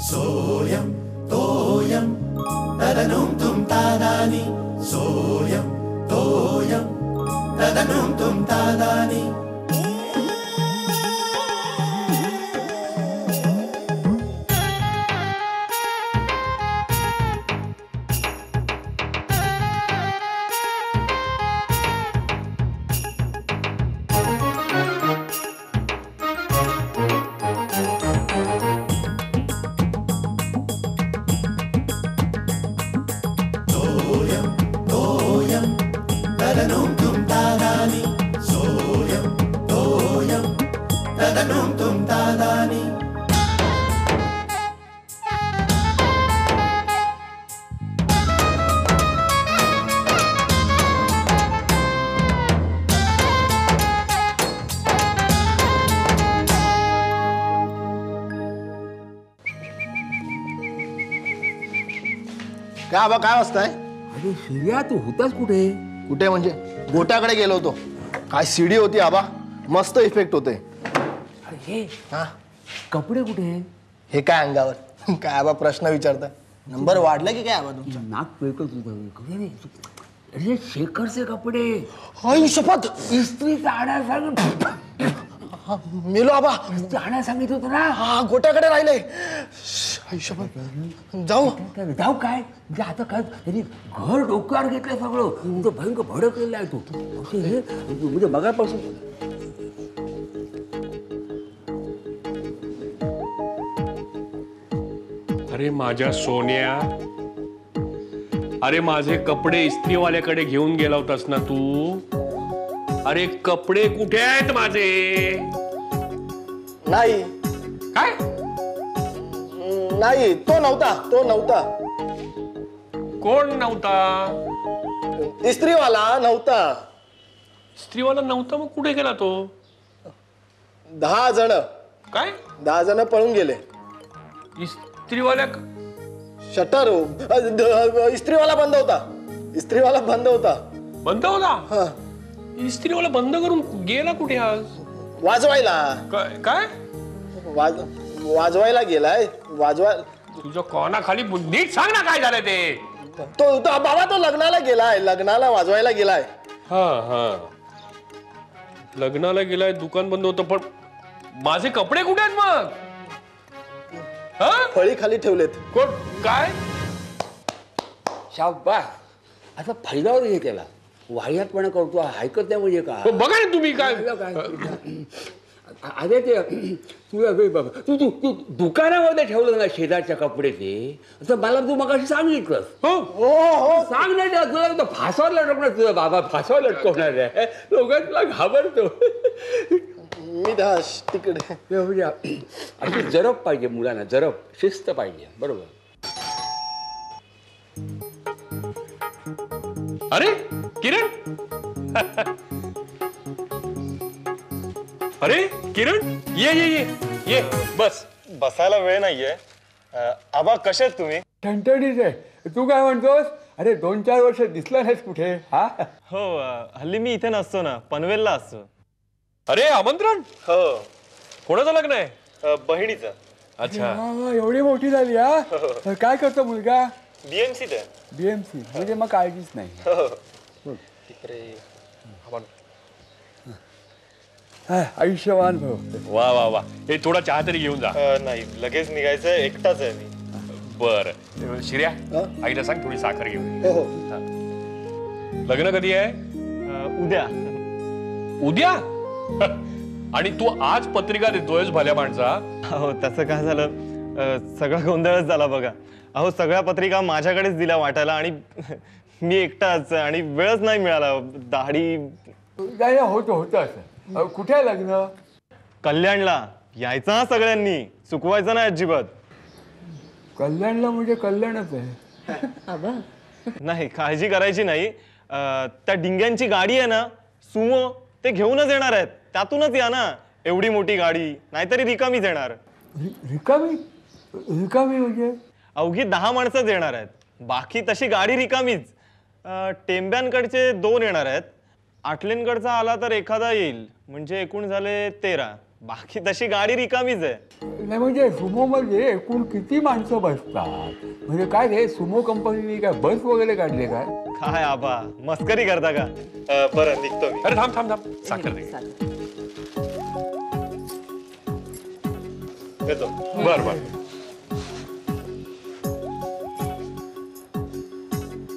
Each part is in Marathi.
सोयम तोयम तदनुम तुम तादानी सोयम तोयम तदनुम तुम तादानी काय आबा काय वाजताय? अरे सूर्या तू होतास कुठे? कुठे म्हणजे गोट्याकडे गेलो होतो. काय सीडी होती आबा, मस्त इफेक्ट होते. अरे हे हा कपडे कुठे? हे काय अंगावर काय आबा प्रश्न विचारताय? नंबर वाढला की काय आबा तुमचा? नाक पेटतो तुझं. अरे शेखरचे कपडे आई शपथ, इस्त्री आणायला सांग. मेलो आबा. इस्त्री आणायला सांगितलं होतं ना. हा गोट्याकडे राहिले. आई शपथ, जाऊ जाऊ काय म्हणजे आता काय तरी घर डोक्यावर घेतलंय सगळं. तो भयंकर भडकलेला आहे तू. म्हणजे बघापासून अरे माझ्या सोन्या, अरे माझे कपडे इस्त्रीवाल्याकडे घेऊन गेला होतास ना तू. अरे कपडे कुठे आहेत माझे? नाही काय नाही, तो नव्हता. कोण नव्हता? इस्त्रीवाला नव्हता. इस्त्रीवाला नव्हता, मग कुठे गेला तो? 10 जण काय 10 जण पळून गेले. इस्त्रीवाल्या शटर इस्त्रीवाला बंद होता. बंद होता? हा, इस्त्रीवाला बंद करून गेला कुठे आज? वाजवायला काय वाजवायला गेलाय. तुझ्या कोणाखाली नीट सांग ना काय झालं ते. तो बाबा तो लग्नाला वाजवायला गेलाय. हा लग्नाला गेलाय, दुकान बंद होतं. पण माझे कपडे कुठे आहेत मग? फळी खाली ठेवलेत. कोण काय? शाबास. आता फायद्यावर घे त्याला. वाह्यातपणा करतो, ऐकत नाही म्हणजे का? बघा ना तुम्ही काय. अरे ते तू दुकानामध्ये ठेवलं ना शेजारच्या कपडे ते. असं मला तू मगाशी सांगितलंस. हो सांग नाही तुला फासावर लटकणार. तुझा बाबा फासावर लटकवणार आहे. लोक तुला घाबरतो. मी तिकडे अशी जरब पाहिजे मुलांना. जरब शिस्त पाहिजे. बरोबर. अरे किरण, अरे किरण, ये बस. बसायला वेळ नाहीये. आबा कसे आहेत तुम्ही? ठणठणीत आहे. तू काय म्हणतोस? अरे 2-4 वर्ष दिसला नाहीस कुठे? हा हो, हल्ली मी इथे नसतो ना, पनवेलला असतो. अरे आमंत्रण? हो. कोणाचं लग्न आहे? बहिणीचं. अच्छा. एवढी मोठी झाली. हा काय करतो मुलगा? बीएमसी ते. BMC म्हणजे मग काळजीच नाही. आयुष्यवान भाऊ. वा वा वा. हे थोडा चहा तरी घेऊन जा. नाही, लगेच निघायचंय. एकटाच आहे मी. बर शिर्या, आईला सांग थोडी साखर घेऊन. हो. लग्न कधी आहे? उद्या. आणि तू आज पत्रिका देतोयस भल्या माणसा. हो, तसं काय झालं, सगळा गोंधळच झाला बघा. अहो, सगळ्या पत्रिका माझ्याकडेच दिल्या वाटायला. आणि मी एकटाच आणि वेळच नाही मिळाला. दाढी होतं असं. कुठे आहे लग्न? कल्याणला. यायचं हा सगळ्यांनी, चुकवायचं नाही अजिबात. कल्याणला म्हणजे कल्याणच आहे. नाही, काळजी करायची नाही. त्या डिंग्यांची गाडी आहे ना, सुमो, ते घेऊनच येणार आहेत. त्यातूनच या ना. एवढी मोठी गाडी, नाहीतरी रिकामीच येणार. रिकामी म्हणजे? अवघी 10 माणसंच येणार आहेत. बाकी तशी गाडी रिकामीच. टेंब्यांकडचे 2 येणार आहेत. आटलेनकडचा आला तर एखादा येईल, म्हणजे एकूण झाले 13. बाकी तशी गाडी रिकामीच आहे. नाही म्हणजे सुमोमध्ये एकूण किती माणसं बसतात? म्हणजे काय रे, सुमो कंपनीने काय बस वगैरे काढले काय? काय आबा मस्करी करता का? बरं निघतो मी. अरे थांब थांब थांब, साखर दे. येतो. बर बर.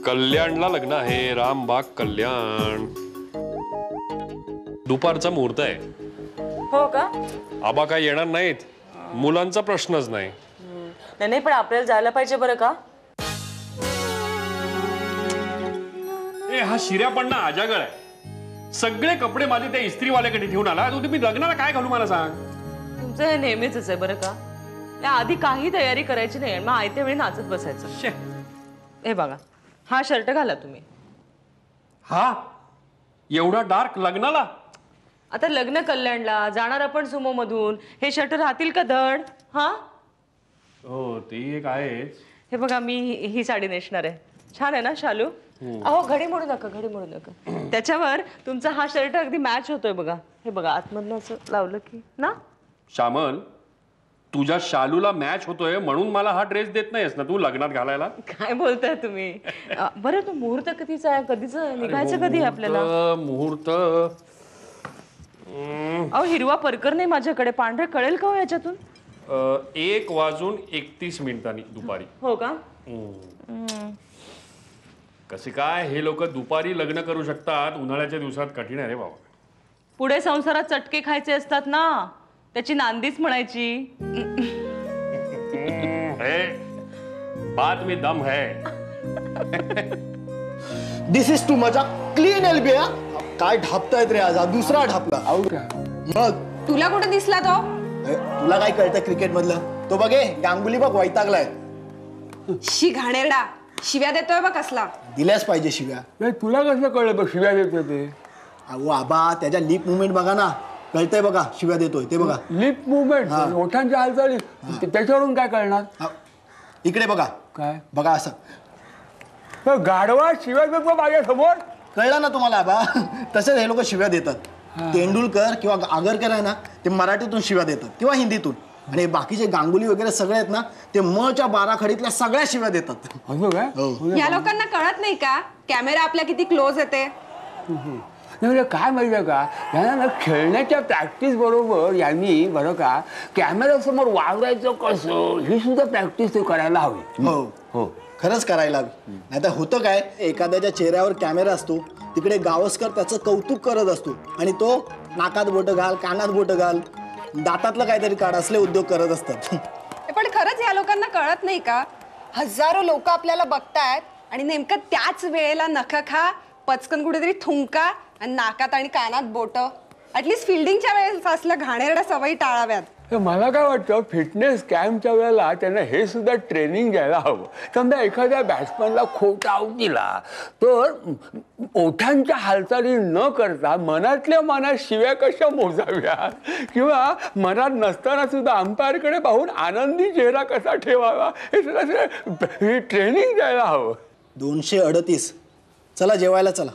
कल्याणला लग्न आहे, रामबाग कल्याण. दुपारचा मुहूर्त आहे. हो का? आबा काय येणार नाहीत, मुलांचा प्रश्नच नाही. नाही पण आपल्याला जायला पाहिजे बरं का? ए हा शिर्या पण ना अजागळ आहे. सगळे कपडे माझे त्या इस्त्रीवाल्याकडे ठेवून आला. तू तुम्ही लग्नाला काय घालू मला सांग. तुमचं हे नेहमीच आहे बरं का? या आधी काही तयारी करायची नाही, मग आयत्या वेळी नाचत बसायचं. हे बघा, हा शर्ट घाला तुम्ही. हा एवढा डार्क लग्नाला? आता लग्न कल्याणला जाणार आपण सुमो मधून, हे शर्ट राहतील का धड? हा हो ती एक आहेच. हे बघा, मी ही साडी नेसणार आहे. छान आहे ना शालू? अहो घडी मोडू नका, घडी मोडू नका. त्याच्यावर तुमचा हा शर्ट अगदी मॅच होतोय बघा. हे बघा, आतमधनं असं लावलं की ना. श्यामल, तुझ्या शालूला मॅच होतोय म्हणून मला हा ड्रेस देत नाहीस ना तू लग्नात घालायला? काय बोलताय तुम्ही? बरं, तो मुहूर्त कधीचा आहे? कधीच निघायचं कधी आपल्याला? मुहूर्त अहो हिरवा परकर नाही माझ्याकडे, पांढरे कळेल का हो याच्यातून? 1:31 दुपारी. हो का? कसे काय हे लोक दुपारी लग्न करू शकतात? उन्हाळ्याच्या दिवसात कठीण आहे रे बाबा. पुढे संसारात चटके खायचे असतात ना, त्याची नांदीच म्हणायची. बात में दम है. दिस इज टू मजा. Clean LB. काय ढापतायत रे आज? दुसरा ढापला. मग तुला कुठे दिसला तो? तुला काय कळतं क्रिकेट मधलं? तो बघे गांगुली बघ वैतागलाय. शी घाणेरडा, शिव्या देतोय बघ कसला. दिल्याच पाहिजे शिव्या. नाही तुला कसं कळलं बघ शिव्या देतोय ते? अहो आबा, त्याच्या लिप मुवमेंट बघा ना, कळतंय बघा शिव्या देतोय ते बघा. लिप मुवमेंट, ओठांच्या हालचाली, त्याच्यावरून काय कळणार? इकडे बघा. काय बघा असं? गाढवा शिव्या देतो माझ्या समोर? कळलं ना तुम्हाला आबा? तसेच हे लोक शिव्या देतात. तेंडुलकर किंवा आगरकर आहे ना, ते मराठीतून शिव्या देतात किंवा हिंदीतून. आणि बाकीचे गांगुली वगैरे सगळे आहेत ना, ते मच्या 12 खडीतल्या सगळ्या शिव्या देतात. असं काय? या लोकांना कळत नाही का कॅमेरा आपल्या किती क्लोज येते? म्हणजे काय माहिती का, यांना खेळण्याच्या प्रॅक्टिस बरोबर यांनी बरं का कॅमेऱ्यासमोर वावरायचं कसं ही सुद्धा प्रॅक्टिस ते करायला हवी. हो हो, खरंच करायला हवी. नाही तर होतं काय, एखाद्याच्या चेहऱ्यावर कॅमेरा असतो, तिकडे गावस्कर त्याचं कौतुक करत असतो आणि तो नाकात बोटं घाल, कानात बोटं घाल, दातातलं काहीतरी काढ असले उद्योग करत असतात. पण खरंच या लोकांना कळत नाही का, हजारो लोक आपल्याला बघतायत आणि नेमकं त्याच वेळेला नख खा, पचकन कुठेतरी थुंका आणि नाकात आणि कानात बोट. ऍटलीस्ट फिल्डिंगच्या वेळेस असल्या घाणेरड्या सवयी टाळाव्यात. मला काय वाटतं, फिटनेस कॅम्पच्या वेळेला त्यांना हे सुद्धा ट्रेनिंग द्यायला हवं. समजा एखाद्या बॅट्समॅनला खोटा आऊट दिला तर ओठांच्या हालचाली न करता मनातल्या मनात शिव्या कशा मोजाव्या किंवा मनात नसताना सुद्धा अंपायरकडे पाहून आनंदी चेहरा कसा ठेवावा हे सुद्धा ट्रेनिंग द्यायला हवं. 238. चला जेवायला चला.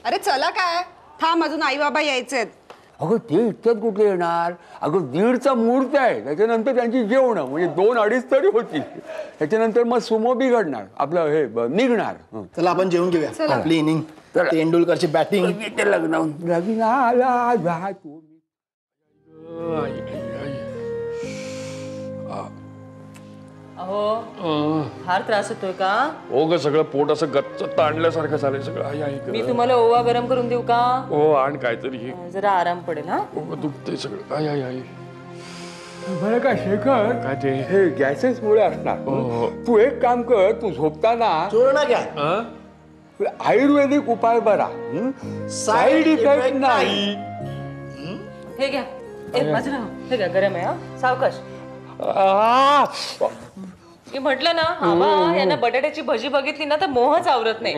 अरे चला काय, थांब अजून आई बाबा यायचेत. अगं ते इतक्यात कुठे येणार? अगं 1:30चा मुहूर्त आहे, त्याच्यानंतर त्यांची जेवणं म्हणजे 2-2:30 तरी होती. त्याच्यानंतर मग सुमो बिघडणार, आपलं हे निघणार. चला आपण जेवून घेऊया. आपली इनिंग, तेंडुलकरची बॅटिंग. लग्नाला अहो फार त्रास होतोय का? हो ग, सगळं पोट असं गच्च ताणल्यासारखं झालंय सगळं. आई आई मी तुम्हाला ओवा गरम करून देऊ का? हो आण काहीतरी. हे जरा आराम पडेल. हा दुखतंय सगळं. आई आई आई. बरं का शेखर, काय ते? हे गॅसेस मुळे असणार. तू एक काम कर, तू झोपताना चोरणा घ्या. आयुर्वेदिक उपाय बरा, साईड इफेक्ट नाही. हे घ्या. बाजूला हे घ्या, गरम आहे. हा सावकाश. मी म्हटलं ना, आबा यांना बटाट्याची भजी बघितली ना तर मोहच आवरत नाही.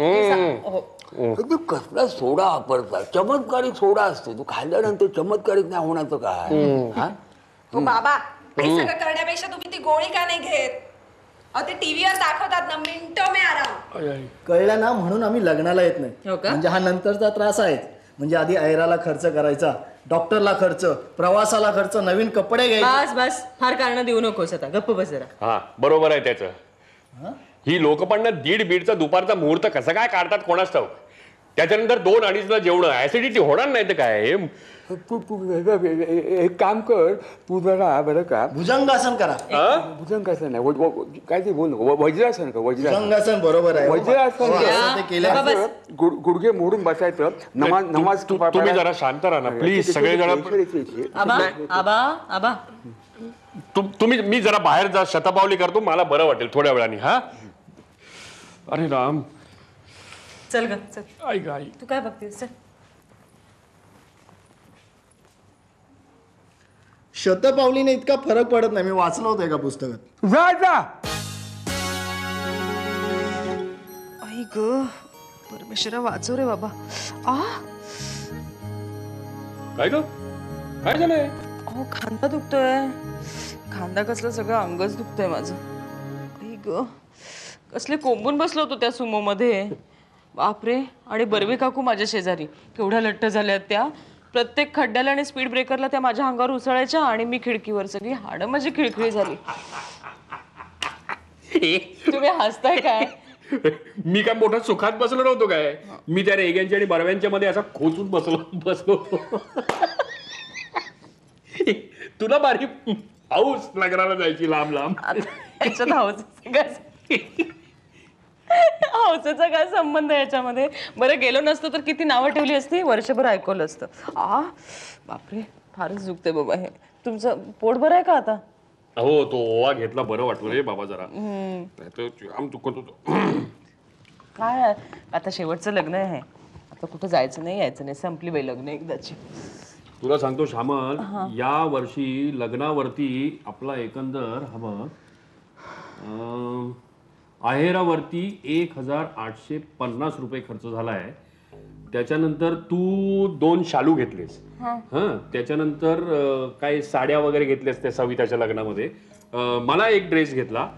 तू कसला सोडा वापरतात? चमत्कारिक सोडा असतो, तू खाल्ल्यानंतर चमत्कारिक नाही होण्याचं काय? हो बाबा, हे सगळं करण्यापेक्षा तुम्ही ती गोळी का नाही घेत? अहो ते टीव्हीवर दाखवतात ना, मिनिटो में आराम. कळलं ना, म्हणून आम्ही लग्नाला येत नाही. हो का? म्हणजे हा नंतरचा त्रास आहे. म्हणजे आधी ऐराला खर्च करायचा, डॉक्टरला खर्च, प्रवासाला खर्च, नवीन कपडे घ्यायचे. बस बस फार कारण देऊ नकोस आता, गप्प बस जरा. हा बरोबर आहे त्याचं. ही लोक पण ना 1:30 दुपारचा मुहूर्त कसं काय काढतात कोणाच ठाऊक. त्याच्यानंतर 2-2:30ला जेवण, ऍसिडिटी होणार नाही तर काय. तू एक काम कर, तू जरा बरं का भुजंगासन करा. भुजंगासन नाही, काय ते बोल, वज्रासन कर. भुजंगासन बरोबर आहे. वज्रासन हो, असं ते केलं. गुडघे मोडून बसायचं. नमाज तुम्ही जरा शांत राहा ना प्लीज. सगळे जरा आबा आबा आबा तुम्ही, मी जरा बाहेर जा, शतपावली करतो, मला बरं वाटेल थोड्या वेळाने. हा अरे राम. चल ग चल. ऐक आई, तू काय बघतेस? चल. शतपावलीने इतका फरक पडत नाही. मी वाचलं होतं एका पुस्तकात. जा जा. आई ग परमेश्वरा वाचव रे बाबा. काय ग काय झालंय? अहो खांदा दुखतोय. खांदा कसलं सगळं अंगच दुखतंय माझं. आई ग कसले कोंबून बसलो होतो त्या सुमो मध्ये. बापरे. आणि बर्वे काकू माझ्या शेजारी केवढ्या लट्ट झाल्यात त्या. प्रत्येक खड्ड्याला आणि स्पीड ब्रेकरला त्या माझ्या अंगावर उसळायच्या आणि मी खिडकीवर. सगळी हाडं माझी खिळखिळी झाली. तुम्ही हसताय काय? मी काय मोठा सुखात बसलो नव्हतो काय. मी त्या रेग्यांच्या आणि बर्व्यांच्या मध्ये असा खोचून बसलो. तुला बारी हाऊस लग्नाला जायची लांब लांब. याच्यात हौसेचा काय संबंध याच्यामध्ये? बरं गेलो नसतो तर किती नावं ठेवली असती, वर्षभर ऐकवलं असतं. बापरे फारच दुखतंय बाबा हे. तुमचं पोट बरं आहे का आता? हो तो ओवा घेतला बरं वाटलं रे बाबा जरा. आम दुखत होतो. काय आता शेवटचं लग्न आहे, आता कुठं जायचं नाही यायचं नाही, संपली बाई लग्न एकदाची. तुला सांगतो श्यामल, या वर्षी लग्नावरती आपला एकंदर हवं आहेरावरती 1,850 रुपये खर्च झालाय. त्याच्यानंतर तू 2 शालू घेतलेस. त्याच्यानंतर काय साड्या वगैरे घेतल्यास त्या सविताच्या लग्नामध्ये. मला एक ड्रेस घेतला.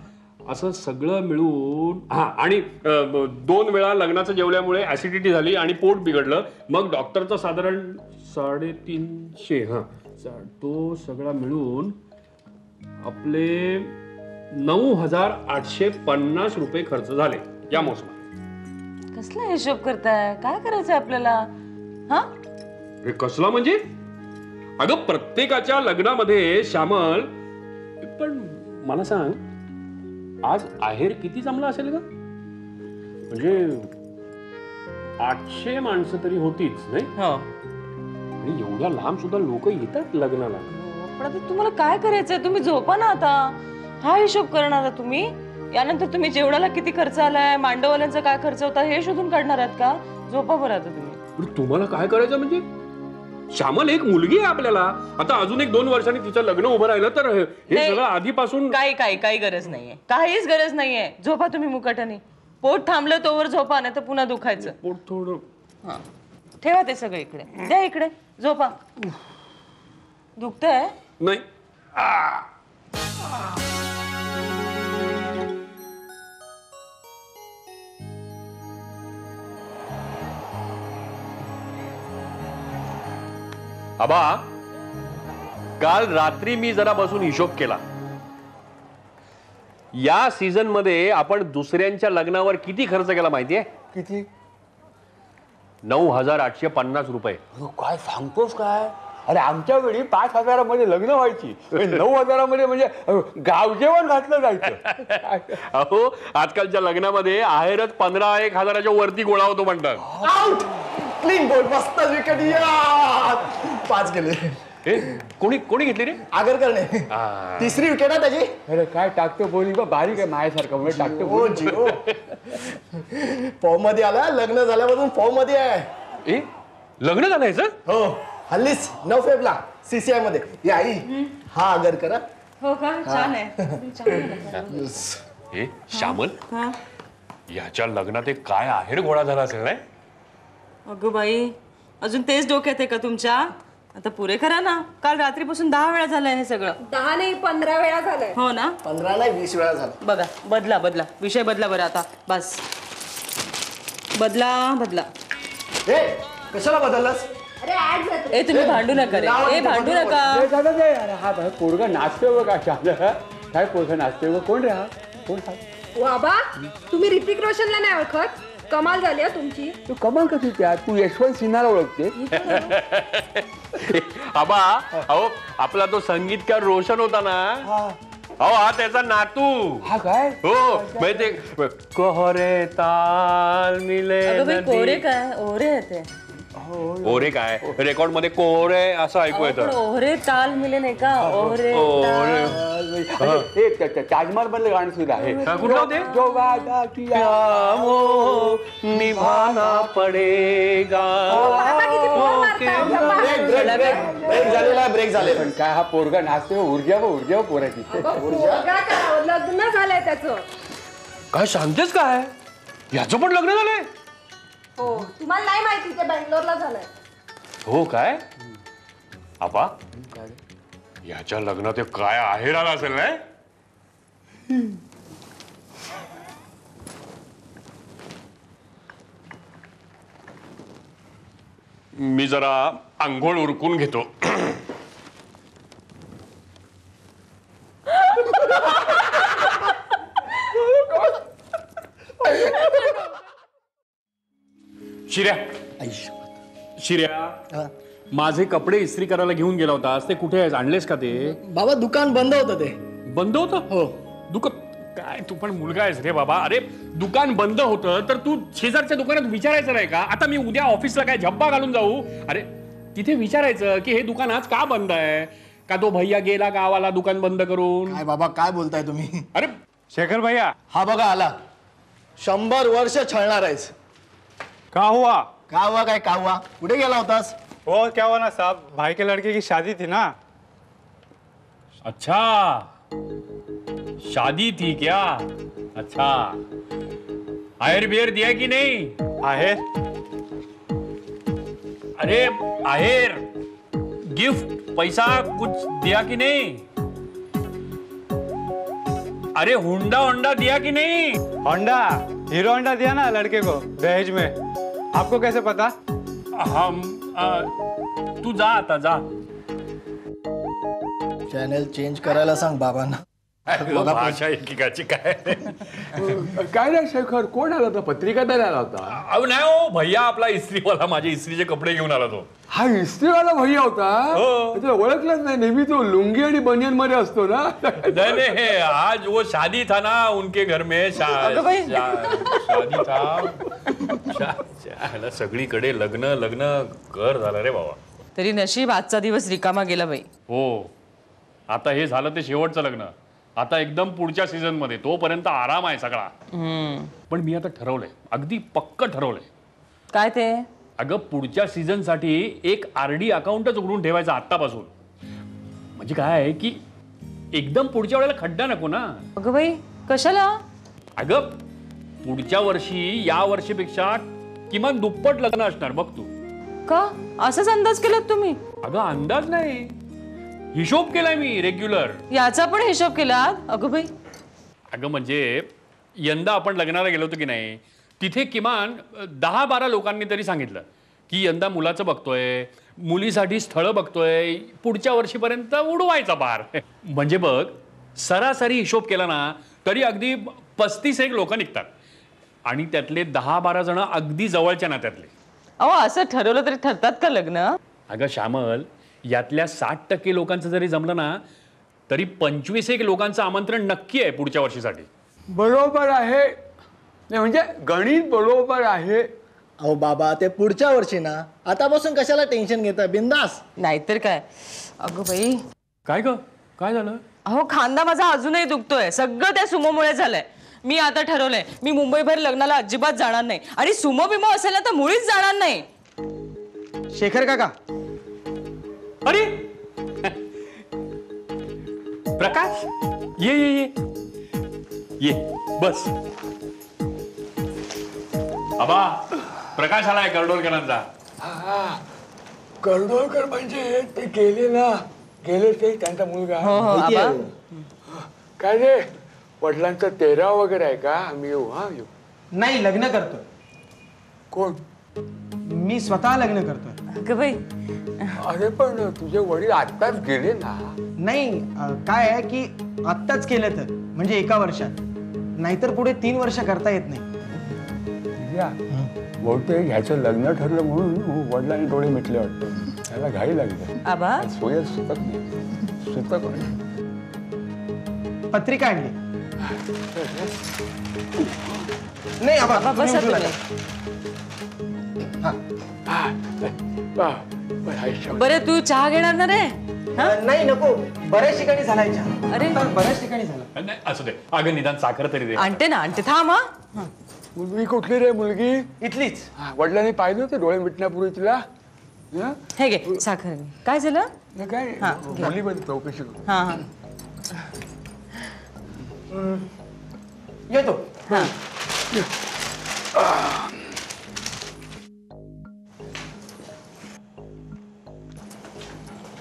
असं सगळं मिळून आणि 2 वेळा लग्नाचं जेवल्यामुळे ऍसिडिटी झाली आणि पोट बिघडलं. मग डॉक्टरचं साधारण 350. तो सगळा मिळून आपले 9,850 रुपये खर्च झाले या मोसमात. कसला हिशोब करताय? काय करायचंय आपल्याला? हे कसला म्हणजे? अगं प्रत्येकाच्या लग्नामध्ये श्यामल. पण मला सांग, आज आहेर किती जमला असेल ग? म्हणजे 800 माणसं तरी होतीच नाही? आणि एवढ्या लांब सुद्धा लोक येतात लग्नाला. पण आता तुम्हाला काय करायचंय? तुम्ही झोपा ना आता. हा हिशोब करणार तुम्ही? यानंतर तुम्ही जेवणाला किती खर्च आलाय, मांडववाल्यांचा काय खर्च होता हे शोधून काढणार आहात का? झोपा बरं आता तुम्ही. तुम्हाला काय करायचं म्हणजे? श्यामल एक मुलगी आहे आपल्याला. आता अजून 1-2 वर्षांनी तिचं लग्न उभं राहिलं तर हे सगळं आधीपासून. काही गरज नाहीये, काहीच गरज नाहीये. झोपा तुम्ही मुकाट्याने. पोट थांबलं तोवर झोपा, नाही तर पुन्हा दुखायचं. पोट थोडं. ठेवा ते सगळं इकडे. द्या इकडे. झोपा. दुखतंय? नाही. आबा काल रात्री मी जरा बसून हिशोब केला. या सीझन मध्ये आपण दुसऱ्यांच्या लग्नावर किती खर्च केला माहितीये? किती? 9,850 रुपये. काय सांगतोस काय? अरे आमच्या वेळी 5,000 मध्ये लग्न व्हायची. 9,000 मध्ये म्हणजे गावजेवण घातलं जायचं. अहो आजकालच्या लग्नामध्ये आहेरच 15,000-1,000च्या वरती गोळा होतो म्हणतात. आउट. क्लीन बोल. मस्त विकेट. 5 गेले. कोणी घेतली रे? आगरकरने. 3री विकेट आहे त्याची. अरे काय टाकतो बोली बा, बारीक आहे माझ्यासारखं म्हणजे टाकतो. हो जिओ. फॉर्म मध्ये आला. लग्न झाल्यापासून फॉर्म मध्ये आहे. लग्न झालंय सर? हो हल्लीच 9 फेब्रुवारीला CCI मध्ये. या आई हा आगरकर. हो का? छान आहे. हे श्यामल, याच्या लग्नात एक काय आहेर गोळा झाला असेल नाही? अगं बाई अजून तेच डोक्यात आहे का तुमच्या? आता पुरे करा ना. काल रात्रीपासून 10 वेळा झालंय हे सगळं. 10 नाही 15 वेळा झालंय. हो ना? 15 नाही 20 वेळा झाला. बघा बदला विषय बदला बरं आता. बस बदला. हे कशाला बदललास? ए तुम्ही भांडू नका रे, ए भांडू नका. हा पोरगा नाचतोय बघा शाळा. काय पोरगा नाचतोय बघ. कोण रे हा? कोण हा? बाबा तुम्ही ऋतिक रोशनला नाही ओळखत? कमाल झाली आहे तुमची. तू कमाल कशी त्या तू यशवंत सिन्हाला ओळखते. आबा अहो आपला तो संगीतकार रोशन होता ना, अहो हा त्याचा नातू. हा काय? हो माहिती कोहरे ताल मिले अगं बाई, नदी. कोरे काय ओरे आहे ते. ओरे काय रेकॉर्ड मध्ये कोरे असं ऐकू पण येतं. ओरे ताल मिले नाही का, ओरे ताल. हे ताजमहल मधलं गाणं सुद्धा आहे. कुठलं होते? जो वादा किया वो निभाना पडेगा. ब्रेक झाले. पण काय हा पोरगा नाचतोय. ऊर्जा पोराची. लग्न झालंय त्याचं. काय सांगतेस काय? याचं पण लग्न झालंय? हो तुम्हाला नाही माहिती ते बँगलोरला झालंय. हो काय? आपा याच्या लग्नात काय आहेर आला असेल ना. मी जरा आंघोळ उरकून घेतो. शिर्या माझे कपडे इस्त्री करायला घेऊन गेला होतास, ते कुठे आहेस? आणलेस का ते? बाबा दुकान बंद होतं ते. बंद होतं? हो. दुकान काय? तू पण मुलगा आहेस रे बाबा. अरे दुकान बंद होतं तर तू शेजारच्या दुकानात विचारायचं नाही का? आता मी उद्या ऑफिसला काय झब्बा घालून जाऊ? अरे तिथे विचारायचं की हे दुकान आज का बंद आहे? का तो भैया गेला गावाला दुकान बंद करून? काय बाबा काय बोलताय तुम्ही? अरे शेखर भैया हा बघा आला. 100 वर्ष छळणार आहेस. का हुआ? का हुआ काय का हुआ? कुठे गेला होतास? वो क्या हुआ ना साहब, भाई के लड़के की शादी थी ना. अच्छा शादी थी क्या? अच्छा आहेर बियर दिया कि नहीं? आहेर? अरे आहेर गिफ्ट पैसा कुछ दिया कि नहीं? अरे होंडा दिया कि नहीं? होंडा, हीरो होंडा दिया ना लड़के को दहेज में. आपको कैसे पता? हम तू जा आता जा. चॅनल चेंज करायला सांग बाबांना. भाषा एकेकाची काय. काय नाही शेखर. कोण आला होता? पत्रिका द्यायला होता. अहो नाही हो भैया आपला इस्त्रीवाला माझे इस्त्रीचे कपडे घेऊन आला तो. हा इस्त्रीवाला भैया होता. तुला ओळखलंच नाही. नेहमी तो लुंगी आणि बनियन मध्ये असतो ना. नहीं आज वो शादी था ना उनके घर में. शादी था. सगळीकडे लग्न कर झालं रे बाबा. तरी नशीब आजचा दिवस रिकामा गेला बाई. हो आता हे झालं ते शेवटचं लग्न. आता एकदम पुढच्या सीझन मध्ये तोपर्यंत आराम आहे सगळा. पण मी आता ठरवलंय, अगदी पक्क ठरवलंय. काय ते? अगं पुढच्या सीझन साठी एक RD अकाउंटच उघडून ठेवायचं आत्तापासून. म्हणजे काय आहे की एकदम पुढच्या वेळेला खड्डा नको ना. अगं बाई कशाला? अगं पुढच्या वर्षी या वर्षीपेक्षा किमान दुप्पट लग्न असणार बघ तू. का असाच अंदाज केलात तुम्ही? अगं अंदाज नाही, हिशोब केलाय मी रेग्युलर. याचा पण हिशोब केलात? अगं बाई. अगं म्हणजे यंदा आपण लग्नाला गेलो होतो की नाही, तिथे किमान 10-12 लोकांनी तरी सांगितलं की यंदा मुलाचं बघतोय, मुलीसाठी स्थळं बघतोय, पुढच्या वर्षीपर्यंत उडवायचा पार. म्हणजे बघ सरासरी हिशोब केला ना तरी अगदी 35 लोक निघतात आणि त्यातले 10-12 जण अगदी जवळच्या नात्यातले. अहो असं ठरवलं तरी ठरतात का लग्न? अगं श्यामल यातल्या 60% लोकांचं जरी जमलं ना तरी 25 लोकांचं आमंत्रण नक्की आहे पुढच्या वर्षीसाठी. बरोबर आहे. नाही म्हणजे गणित बरोबर आहे. अहो बाबा ते पुढच्या वर्षी ना. आतापासून कशाला टेन्शन घेता? बिंदास. नाहीतर काय. अगं बाई. काय ग काय झालं? अहो खांदा माझा अजूनही दुखतोय. सगळं त्या सुमोमुळे झालंय. मी आता ठरवलंय मी मुंबईभर लग्नाला अजिबात जाणार नाही आणि सुमो बिमो असेल ना तर मुळीच जाणार नाही. शेखर काका. अरे प्रकाश ये ये ये ये बस. आबा प्रकाश आलाय कर्डोलकरांचा. कर्डोलकर म्हणजे ते गेले ते त्यांचा मुलगा. काय रे वडिलांचा 13 वगैरे आहे का? आम्ही येऊ. हा येऊ. नाही लग्न करतो. कोण? मी स्वतः लग्न करतोय. अगं बाई, अरे पण तुझे वडील आत्ताच गेले ना. नाही काय आहे की आत्ताच केलं तर म्हणजे एका वर्षात, नाहीतर पुढे 3 वर्ष करता येत नाही. बहुतेक ह्याचं लग्न ठरलं म्हणून वडिलांनी डोळे मिटले वाटतं. त्याला घाई लागली. आबा सोयच सुतक नाही. सुतक पत्रिका आणली. नाही आबा, आबा बसा तुम्ही उठू तुम्ही. नका. बरं तू चहा घेणार ना रे? नाही नको, बऱ्याच ठिकाणी झालाय चहा. अरे. बऱ्याच ठिकाणी झाला. नाही असू दे, अगं निदान साखर तरी दे. आणते ना, आणते, थांब हा. मुलगी कुठली रे मुलगी? इथलीच. वडिलांनी पाहिलं होतं डोळे मिटण्यापूर्वी तिला. हे घे साखर घे. काय झालं? काय मुलीबद्दल चौकशी करू. हा हा येतो. हा.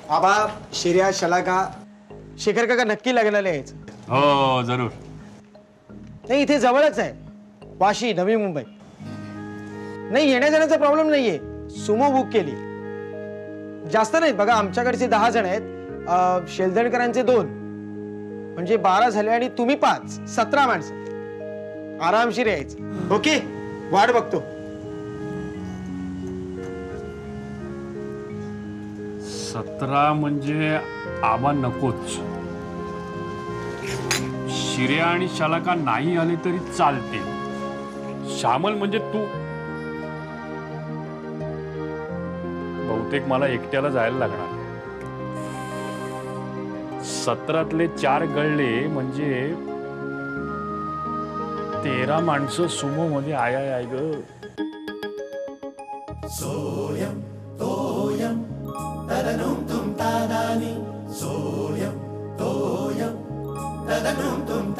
आबा, शिर्या, शलाका, शेखर काका नक्की लग्नाला यायचं. हो जरूर. नाही इथे जवळच आहे, वाशी, नवी मुंबई. नाही येण्या जाण्याचा प्रॉब्लेम नाहीये. सुमो बुक केली. जास्त नाहीत बघा, आमच्याकडचे 10 जण आहेत, शेलदणकरांचे 2, म्हणजे 12 झाले आणि तुम्ही 5, 17 माणसं. आरामशीर यायचं. ओके, वाट बघतो. 17 म्हणजे आबा नकोच. शिर्या आणि शलाका नाही आले तरी चालते. श्यामल म्हणजे तू. बहुतेक मला एकट्याला जायला लागणार. 17तले 4 गळले म्हणजे 13 माणसं सुमो मध्ये आय ग. सोयम तोयम तदनुम तुम तादानी सोयम तोयम तदनुम तुम